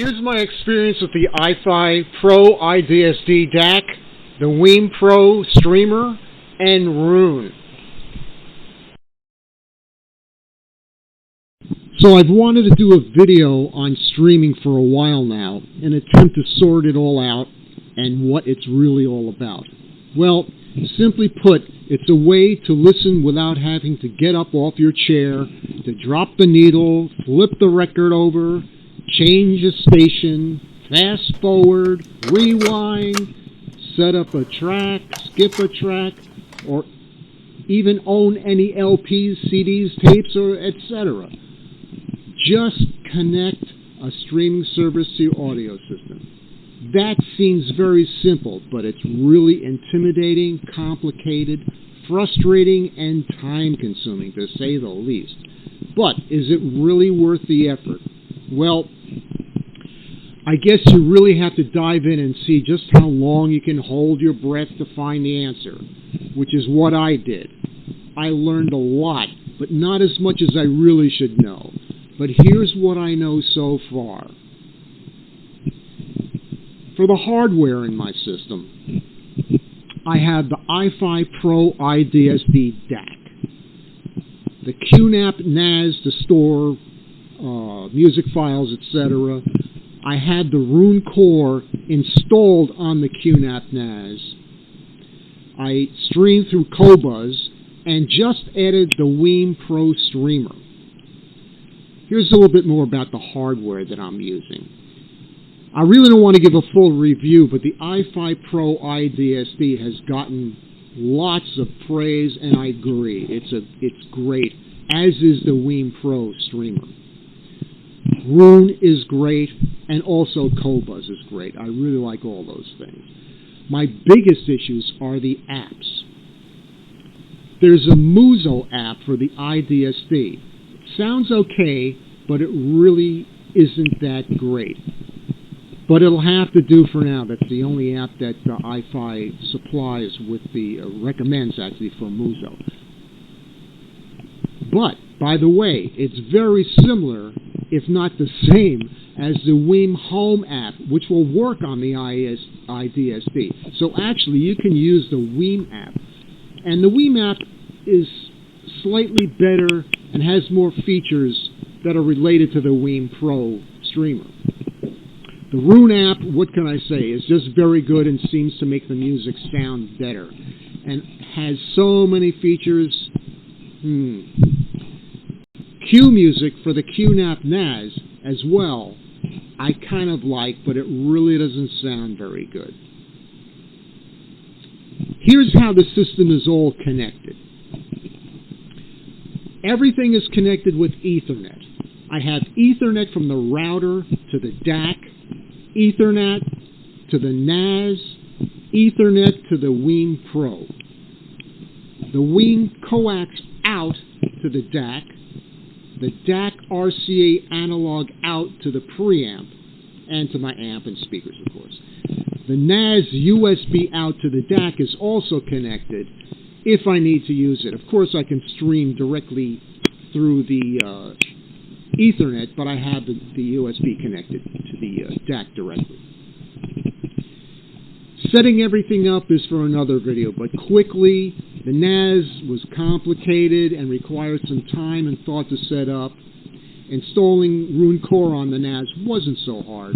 Here's my experience with the iFi Pro iDSD DAC, the Wiim Pro streamer, and Roon. So I've wanted to do a video on streaming for a while now, an attempt to sort it all out and what it's really all about. Well, simply put, it's a way to listen without having to get up off your chair, to drop the needle, flip the record over, change a station, fast forward, rewind, set up a track, skip a track, or even own any LPs, CDs, tapes, or etc. Just connect a streaming service to your audio system. That seems very simple, but it's really intimidating, complicated, frustrating, and time-consuming, to say the least. But is it really worth the effort? Well, I guess you really have to dive in and see just how long you can hold your breath to find the answer, which is what I did. I learned a lot, but not as much as I really should know. But here's what I know so far. For the hardware in my system, I have the iFi Pro iDSD DAC, the QNAP NAS to store music files, etc. I had the Roon Core installed on the QNAP NAS. I streamed through Qobuz and just added the Wiim Pro streamer. Here's a little bit more about the hardware that I'm using. I really don't want to give a full review, but the iFi Pro iDSD has gotten lots of praise, and I agree. It's great, as is the Wiim Pro streamer. Roon is great, and also Qobuz is great. I really like all those things. My biggest issues are the apps. There's a Muso app for the iDSD. It sounds okay, but it really isn't that great. But it'll have to do for now. That's the only app that iFi supplies with the recommends actually for Muso. But by the way, it's very similar, if not the same, as the Wiim Home app, which will work on the iDSD. So actually, you can use the Wiim app, and the Wiim app is slightly better and has more features that are related to the Wiim Pro streamer. The Roon app, what can I say, is just very good and seems to make the music sound better, and has so many features. Q music for the QNAP NAS as well, I kind of like, but it really doesn't sound very good. Here's how the system is all connected. Everything is connected with Ethernet. I have Ethernet from the router to the DAC, Ethernet to the NAS, Ethernet to the Wiim Pro. The Wiim coax out to the DAC, the DAC RCA analog out to the preamp, and to my amp and speakers, of course. The NAS USB out to the DAC is also connected if I need to use it. Of course, I can stream directly through the Ethernet, but I have the USB connected to the DAC directly. Setting everything up is for another video, but quickly, the NAS was complicated and required some time and thought to set up. Installing Roon Core on the NAS wasn't so hard.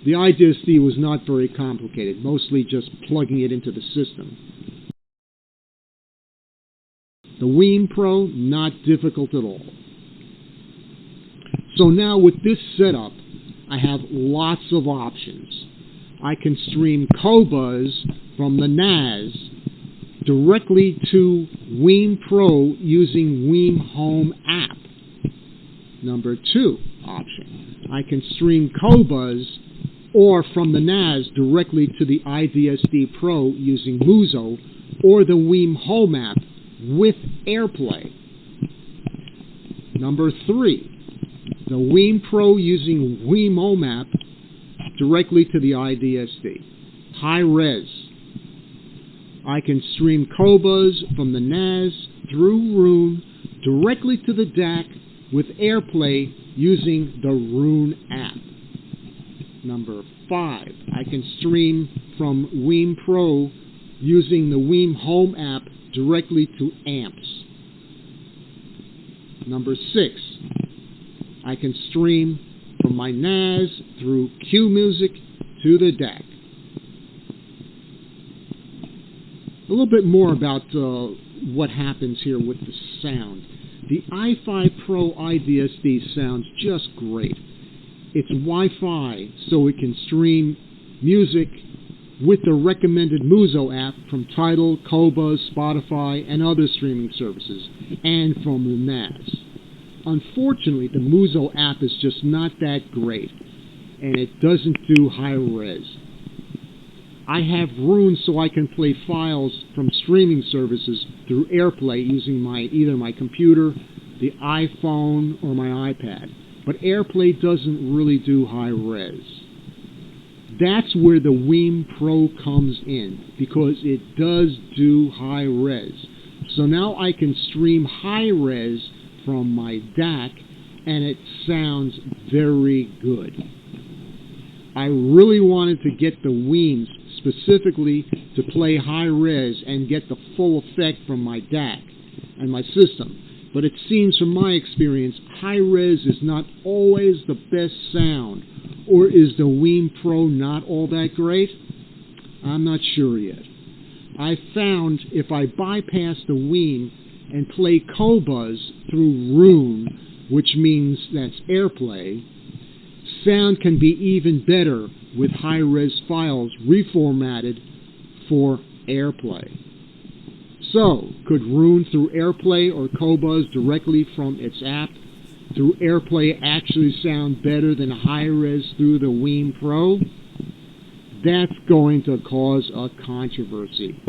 The iDSD was not very complicated, mostly just plugging it into the system. The Wiim Pro, not difficult at all. So now with this setup, I have lots of options. I can stream Qobuz from the NAS directly to Wiim Pro using Wiim Home app. Number 2 option, I can stream Qobuz or from the NAS directly to the iDSD Pro using Muso or the Wiim Home app with AirPlay. Number 3, the Wiim Pro using Wiim Home app directly to the iDSD. High res. I can stream Qobuz from the NAS through Roon directly to the DAC with AirPlay using the Roon app. Number 5, I can stream from Wiim Pro using the Wiim Home app directly to amps. Number 6, I can stream from my NAS through Q Music to the DAC. A little bit more about what happens here with the sound. The iFi Pro iDSD sounds just great. It's Wi-Fi, so it can stream music with the recommended Muso app from Tidal, Qobuz, Spotify, and other streaming services, and from the NAS. Unfortunately, the Muso app is just not that great, and it doesn't do high res. I have Roon so I can play files from streaming services through AirPlay using either my computer, the iPhone, or my iPad. But AirPlay doesn't really do high res. That's where the Wiim Pro comes in, because it does do high res. So now I can stream high res from my DAC, and it sounds very good. I really wanted to get the Wiim specifically to play high res and get the full effect from my DAC and my system. But it seems from my experience, high res is not always the best sound. Or is the Wiim Pro not all that great? I'm not sure yet. I found if I bypass the Wiim and play Qobuz through Roon, which means that's AirPlay, sound can be even better with high-res files reformatted for AirPlay. So, could Roon through AirPlay or Qobuz directly from its app through AirPlay actually sound better than high-res through the Wiim Pro? That's going to cause a controversy.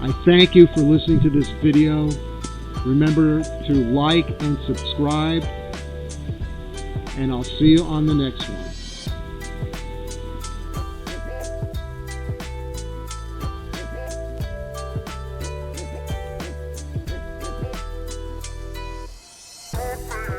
I thank you for listening to this video. Remember to like and subscribe, and I'll see you on the next one. Bye.